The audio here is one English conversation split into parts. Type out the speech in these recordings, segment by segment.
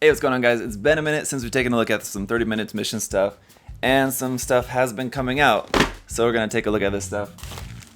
Hey, what's going on, guys? It's been a minute since we've taken a look at some 30 minutes mission stuff, and some stuff has been coming out. So we're going to take a look at this stuff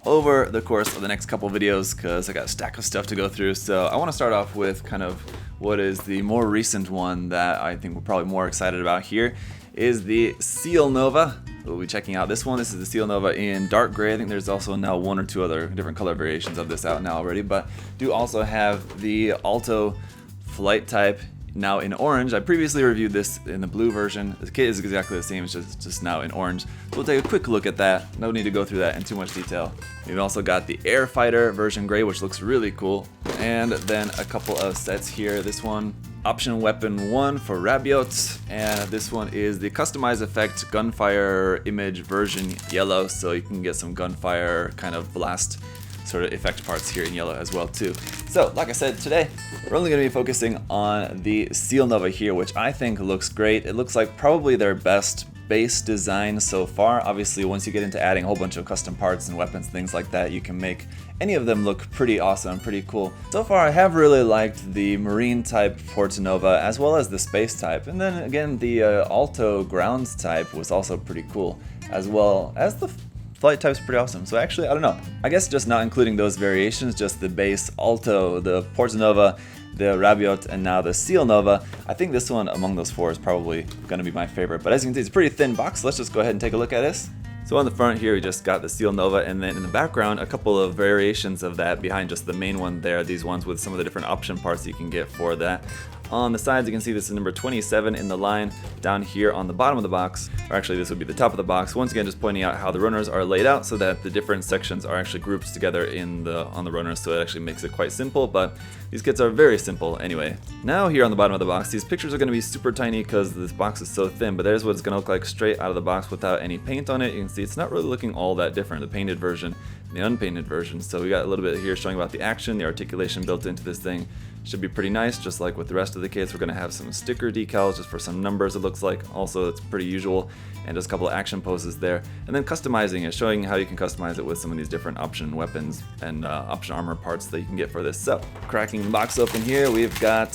over the course of the next couple videos because I got a stack of stuff to go through. So I want to start off with kind of what is the more recent one that I think we're probably more excited about here is the Cielnova. We'll be checking out this one. This is the Cielnova in dark gray. I think there's also now one or two other different color variations of this out now already, but do also have the Alto flight type now in orange. I previously reviewed this in the blue version. The kit is exactly the same, it's just now in orange. So we'll take a quick look at that. No need to go through that in too much detail. We've also got the Air Fighter version gray, which looks really cool. And then a couple of sets here. This one, Option Weapon 1 for Rabiot, and this one is the Customized Effect Gunfire Image version yellow, so you can get some gunfire kind of blast sort of effect parts here in yellow as well too. So like I said, today we're only going to be focusing on the Cielnova here, which I think looks great. It looks like probably their best base design so far. Obviously, once you get into adding a whole bunch of custom parts and weapons, things like that, you can make any of them look pretty awesome, pretty cool. So far, I have really liked the marine type Cielnova as well as the space type. And then again, the Alto grounds type was also pretty cool, as well as the flight type's pretty awesome. So actually, I don't know. I guess just not including those variations, just the base Alto, the Cielnova, the Rabiot, and now the Cielnova. I think this one among those four is probably going to be my favorite. But as you can see, it's a pretty thin box. Let's just go ahead and take a look at this. So on the front here, we just got the Cielnova, and then in the background, a couple of variations of that behind just the main one there. These ones with some of the different option parts you can get for that. On the sides, you can see this is number 27 in the line. Down here on the bottom of the box, or actually this would be the top of the box, once again just pointing out how the runners are laid out so that the different sections are actually grouped together on the runners, so it actually makes it quite simple, but these kits are very simple anyway. Now here on the bottom of the box, these pictures are going to be super tiny because this box is so thin, but there's what it's going to look like straight out of the box without any paint on it. You can see it's not really looking all that different, the painted version and the unpainted version. So we got a little bit here showing about the action, the articulation built into this thing. Should be pretty nice, just like with the rest of the kits. We're going to have some sticker decals just for some numbers, it looks like. Also, it's pretty usual, and just a couple of action poses there. And then customizing it, showing how you can customize it with some of these different option weapons and option armor parts that you can get for this. So, cracking the box open here, we've got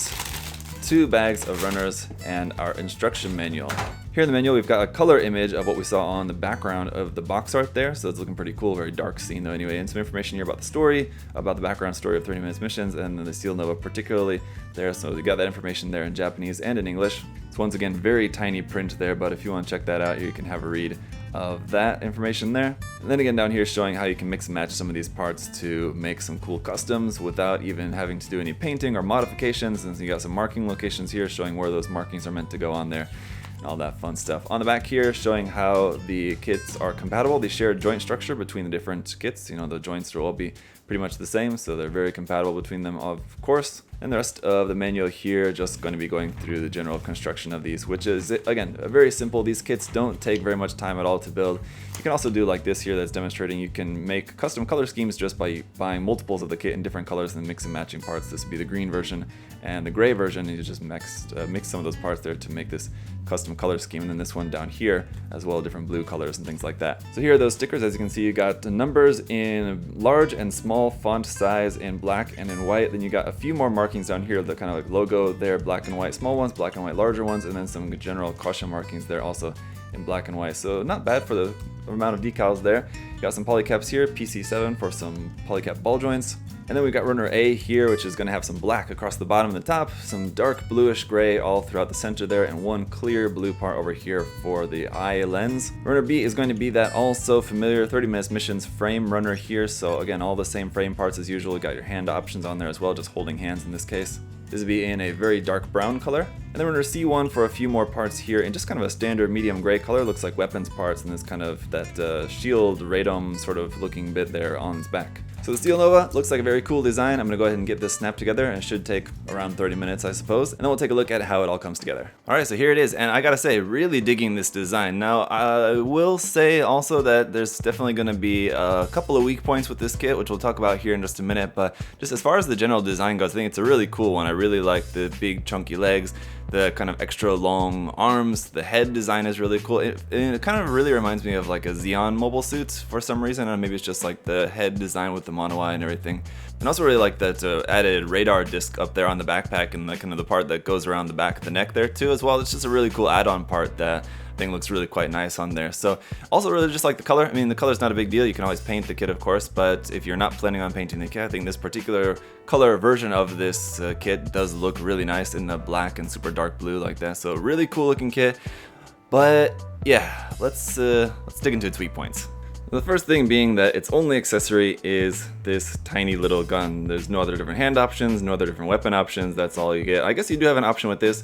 2 bags of runners and our instruction manual. Here in the manual, we've got a color image of what we saw on the background of the box art there, so it's looking pretty cool, very dark scene though anyway, and some information here about the story, about the background story of 30 Minutes Missions, and then the Cielnova particularly there, so we got that information there in Japanese and in English. It's once again very tiny print there, but if you want to check that out, you can have a read of that information there. And then again down here showing how you can mix and match some of these parts to make some cool customs without even having to do any painting or modifications, and so you got some marking locations here showing where those markings are meant to go on there. All that fun stuff. On the back here, showing how the kits are compatible. They share a joint structure between the different kits. You know, the joints will all be pretty much the same, so they're very compatible between them, of course. And the rest of the manual here, just going to be going through the general construction of these, which is, again, very simple. These kits don't take very much time at all to build. You can also do like this here that's demonstrating you can make custom color schemes just by buying multiples of the kit in different colors and mix and matching parts. This would be the green version and the gray version, and you just mix some of those parts there to make this custom color scheme. And then this one down here as well, different blue colors and things like that. So here are those stickers. As you can see, you got the numbers in large and small font size in black and in white. Then you got a few more markings down here, the kind of like logo there, black and white small ones, black and white larger ones, and then some general caution markings there also in black and white. So not bad for the amount of decals there. You got some polycaps here, PC7 for some polycap ball joints. And then we've got runner A here, which is going to have some black across the bottom and the top, some dark bluish gray all throughout the center there, and one clear blue part over here for the eye lens. Runner B is going to be that also familiar 30 Minutes Missions frame runner here. So again, all the same frame parts as usual. You got your hand options on there as well, just holding hands in this case. This would be in a very dark brown color. And then runner C1 for a few more parts here in just kind of a standard medium gray color. Looks like weapons parts and this kind of that shield radome sort of looking bit there on its back. So the Cielnova looks like a very cool design. I'm going to go ahead and get this snapped together, and it should take around 30 minutes, I suppose. And then we'll take a look at how it all comes together. Alright, so here it is, and I gotta say, really digging this design. Now, I will say also that there's definitely going to be a couple of weak points with this kit, which we'll talk about here in just a minute, but just as far as the general design goes, I think it's a really cool one. I really like the big chunky legs, the kind of extra long arms. The head design is really cool. It kind of really reminds me of like a Xeon mobile suit for some reason, or maybe it's just like the head design with the mono eye and everything. And also really like that added radar disc up there on the backpack and the kind of the part that goes around the back of the neck there too as well. It's just a really cool add-on part that I think looks really quite nice on there. So also really just like the color. I mean, the color's not a big deal. You can always paint the kit, of course, but if you're not planning on painting the kit, I think this particular color version of this kit does look really nice in the black and super dark blue like that. So really cool looking kit. But yeah, let's dig into its weak points. The first thing being that its only accessory is this tiny little gun. There's no other different hand options, no other different weapon options. That's all you get. I guess you do have an option with this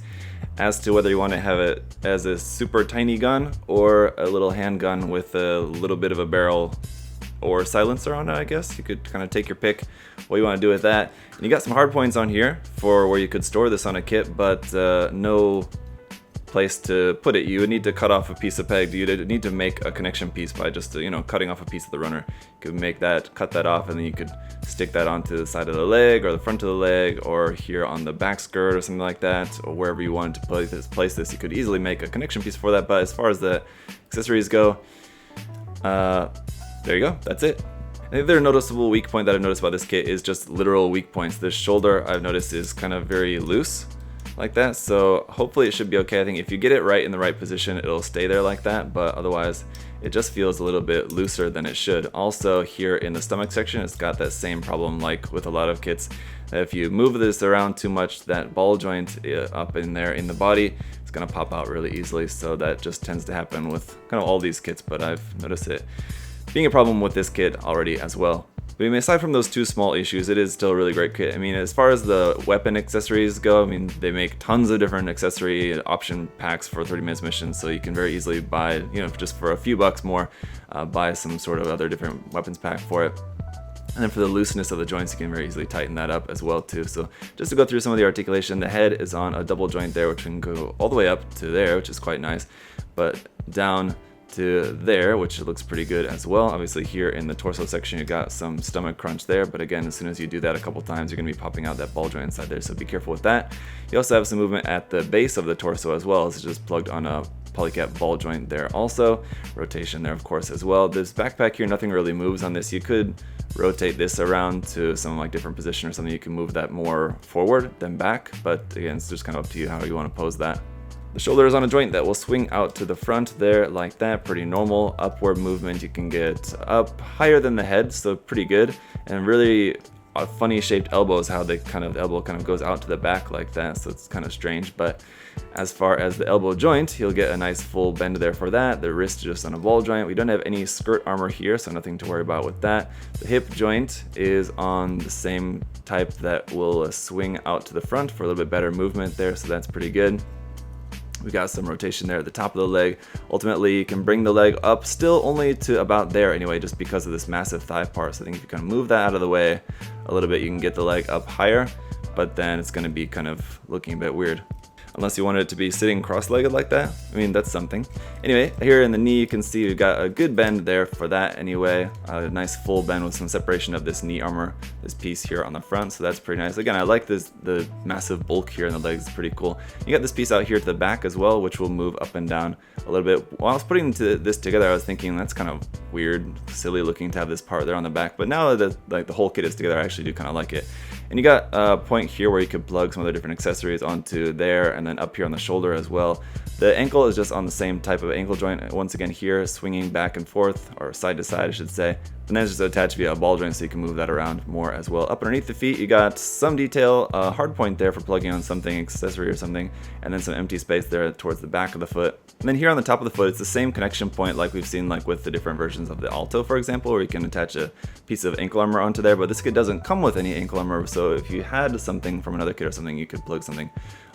as to whether you want to have it as a super tiny gun or a little handgun with a little bit of a barrel or silencer on it, I guess. You could kind of take your pick what you want to do with that. And you got some hard points on here for where you could store this on a kit, but no place to put it. You would need to cut off a piece of peg. You'd need to make a connection piece by just cutting off a piece of the runner. You could make that, cut that off, and then you could stick that onto the side of the leg or the front of the leg or here on the back skirt or something like that, or wherever you wanted to place this. You could easily make a connection piece for that. But as far as the accessories go, there you go, that's it. I think the other noticeable weak point that I've noticed about this kit is just literal weak points. This shoulder I've noticed is kind of very loose like that, so hopefully it should be okay. I think if you get it right in the right position, it'll stay there like that, but otherwise it just feels a little bit looser than it should. Also here in the stomach section, it's got that same problem like with a lot of kits. If you move this around too much, that ball joint up in there in the body, it's gonna pop out really easily. So that just tends to happen with kind of all these kits, but I've noticed it being a problem with this kit already as well. But I mean, aside from those two small issues, it is still a really great kit. I mean, as far as the weapon accessories go, I mean, they make tons of different accessory option packs for 30 minutes missions, so you can very easily buy, just for a few bucks more, buy some sort of other different weapons pack for it. And then for the looseness of the joints, you can very easily tighten that up as well too. So just to go through some of the articulation, the head is on a double joint there, which can go all the way up to there, which is quite nice, but down to there, which looks pretty good as well. Obviously here in the torso section you got some stomach crunch there, but again, as soon as you do that a couple times, you're going to be popping out that ball joint inside there, so be careful with that. You also have some movement at the base of the torso as well. It's just plugged on a polycap ball joint there also. Rotation there of course as well. This backpack here, nothing really moves on this. You could rotate this around to some like different position or something. You can move that more forward than back, but again, it's just kind of up to you how you want to pose that. The shoulder is on a joint that will swing out to the front there like that, pretty normal. Upward movement, you can get up higher than the head, so pretty good. And really funny shaped elbows, how the elbow kind of goes out to the back like that, so it's kind of strange. But as far as the elbow joint, you'll get a nice full bend there for that. The wrist just on a ball joint. We don't have any skirt armor here, so nothing to worry about with that. The hip joint is on the same type that will swing out to the front for a little bit better movement there, so that's pretty good. We got some rotation there at the top of the leg. Ultimately, you can bring the leg up still only to about there anyway, just because of this massive thigh part. So I think if you kind of move that out of the way a little bit, you can get the leg up higher, but then it's going to be kind of looking a bit weird. Unless you wanted it to be sitting cross-legged like that. I mean, that's something. Anyway, here in the knee, you can see we've got a good bend there for that anyway. A nice full bend with some separation of this knee armor, this piece here on the front, so that's pretty nice. Again, I like the massive bulk here in the legs, it's pretty cool. You got this piece out here to the back as well, which will move up and down a little bit. While I was putting this together, I was thinking that's kind of weird, silly looking to have this part there on the back, but now that the whole kit is together, I actually do kind of like it. And you got a point here where you could plug some of the different accessories onto there, and then up here on the shoulder as well. The ankle is just on the same type of ankle joint, once again here, swinging back and forth, or side to side I should say. And then it's just attached via a ball joint, so you can move that around more as well. Up underneath the feet, you got some detail, a hard point there for plugging on something, accessory or something, and then some empty space there towards the back of the foot. And then here on the top of the foot, it's the same connection point like we've seen like with the different versions of the Alto, for example, where you can attach a piece of ankle armor onto there, but this kit doesn't come with any ankle armor, so if you had something from another kit or something, you could plug something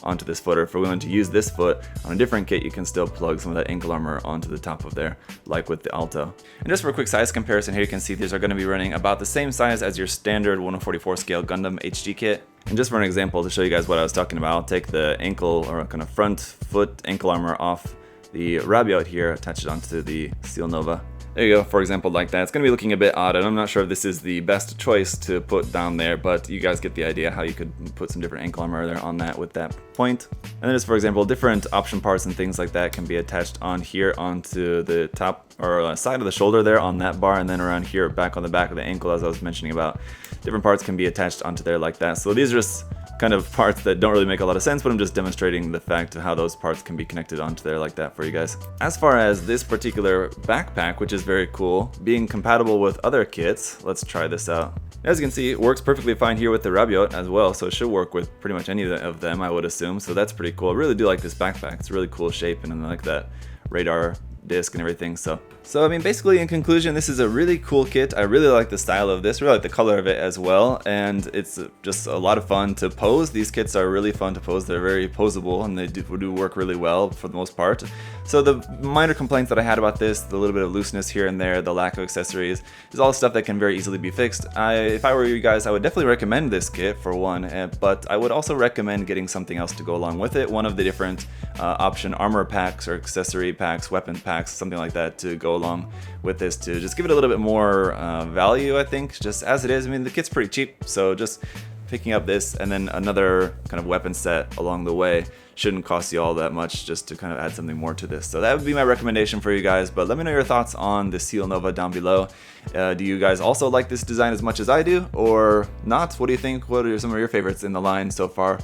onto this foot, or if we're going to use this foot on a different kit, you can still plug some of that ankle armor onto the top of there, like with the Alto. And just for a quick size comparison here, you can see these are going to be running about the same size as your standard 1/44 scale Gundam HD kit. And just for an example, to show you guys what I was talking about, I'll take the ankle or kind of front foot ankle armor off the rabiot here, attach it onto the Cielnova. There you go, for example, like that. It's going to be looking a bit odd, and I'm not sure if this is the best choice to put down there, but you guys get the idea how you could put some different ankle armor there on that with that point. And then just, for example, different option parts and things like that can be attached on here onto the top or side of the shoulder there on that bar, and then around here back on the back of the ankle, as I was mentioning about. Different parts can be attached onto there like that. So these are just kind of parts that don't really make a lot of sense, but I'm just demonstrating the fact of how those parts can be connected onto there like that for you guys. As far as this particular backpack, which is very cool, being compatible with other kits, let's try this out. As you can see, it works perfectly fine here with the Rabiot as well, so it should work with pretty much any of them, I would assume, so that's pretty cool. I really do like this backpack. It's a really cool shape, and I like that radar disc and everything. So I mean, basically in conclusion, this is a really cool kit. I really like the style of this, really like the color of it as well, and it's just a lot of fun to pose. These kits are really fun to pose. They're very poseable, and they do work really well for the most part. So the minor complaints that I had about this, the little bit of looseness here and there, the lack of accessories, is all stuff that can very easily be fixed. If I were you guys, I would definitely recommend this kit for one, but I would also recommend getting something else to go along with it. One of the different option armor packs or accessory packs, weapon packs, something like that to go along with this to just give it a little bit more value, I think, just as it is. I mean, the kit's pretty cheap, so just picking up this and then another kind of weapon set along the way shouldn't cost you all that much, just to kind of add something more to this. So that would be my recommendation for you guys, but let me know your thoughts on the Cielnova down below. Do you guys also like this design as much as I do, or not? What do you think? What are some of your favorites in the line so far?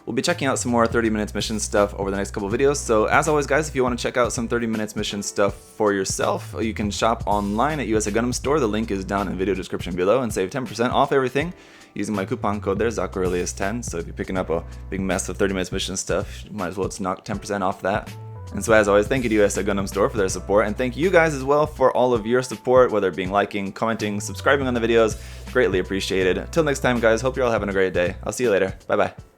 We'll be checking out some more 30 minutes mission stuff over the next couple of videos. So as always, guys, if you want to check out some 30 minutes mission stuff for yourself, you can shop online at USA Gundam Store. The link is down in the video description below, and save 10% off everything using my coupon code there, ZakuAurelius10. So if you're picking up a big mess of 30 minutes mission stuff, you might as well just knock 10% off that. And so as always, thank you to USA Gundam Store for their support, and thank you guys as well for all of your support, whether it being liking, commenting, subscribing on the videos. Greatly appreciated. Until next time, guys, hope you're all having a great day. I'll see you later. Bye-bye.